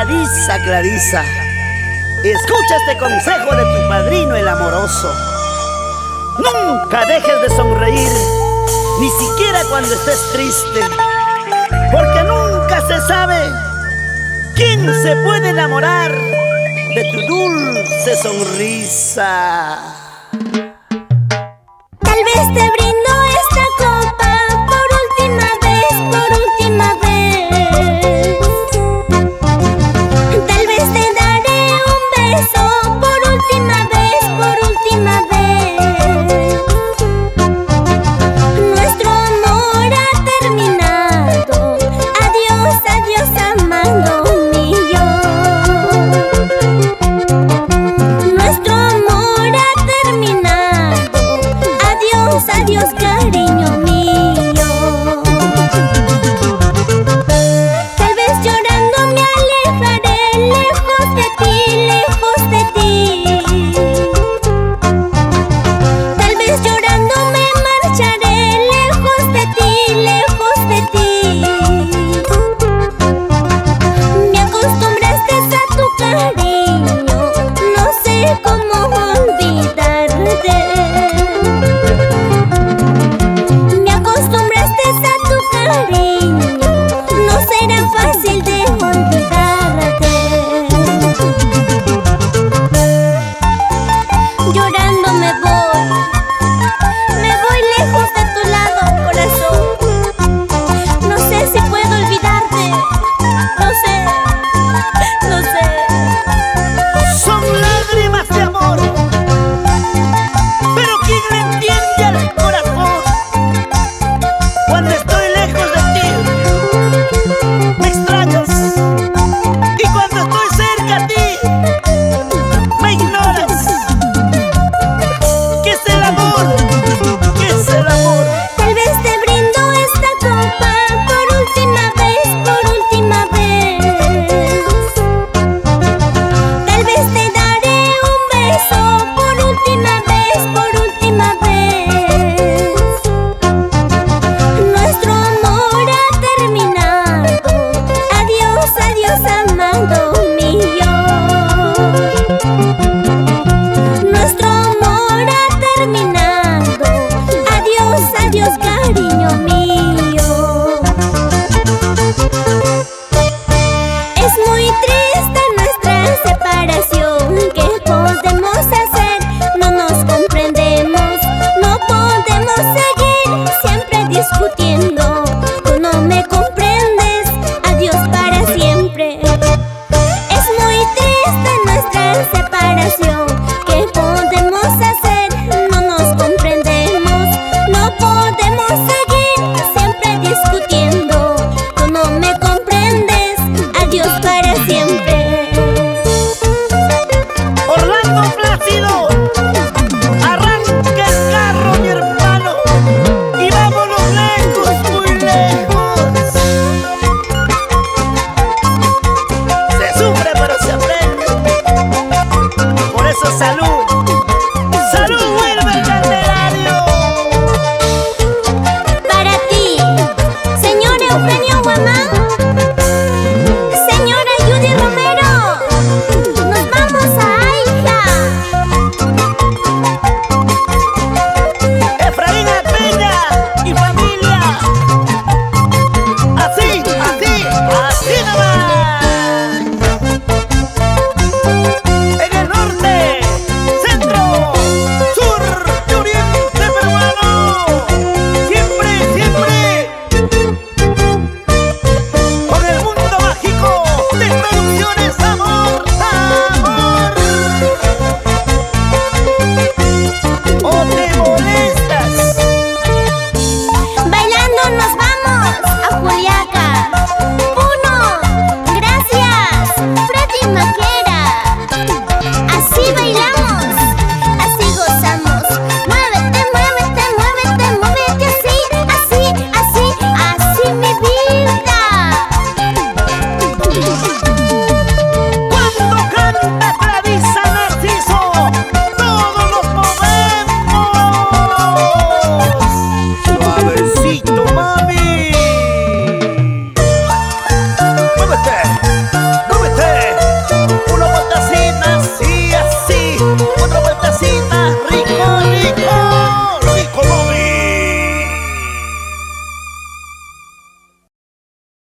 Clarisa, Clarisa, escucha este consejo de tu padrino el amoroso. Nunca dejes de sonreír, ni siquiera cuando estés triste, porque nunca se sabe quién se puede enamorar de tu dulce sonrisa. Tal vez te brindo esta copa por última vez, por última vez. Tal vez te daré un beso por última vez, por última vez. Nuestro amor ha terminado. Adiós, adiós, amado mío. Nuestro amor ha terminado. Adiós, adiós, cariño mío. Tal vez llorando me alejaré lejos de ti, lejos de ti. Tal vez llorando me marcharé lejos de ti, lejos de ti. Me acostumbraste a tu cariño, no sé cómo olvidarte. Me acostumbraste a tu cariño, no será fácil de olvidarte. Llorando me voy lejos de tu lado, corazón. No sé si puedo olvidarte, no sé, no sé. Son lágrimas de amor, pero ¿quién le entiende al corazón? Cuando estoy lejos de ti, me extrañas, y cuando estoy cerca a ti, me ignoras. ¿Qué es el amor? ¿Qué es el amor? Tal vez te brindo esta copa por última vez, por última vez. Tal vez te daré un beso por última vez, por última vez. Nuestro amor ha terminado. Adiós, adiós, amado mío. Nuestro amor ha terminado. Adiós, adiós, cariño mío.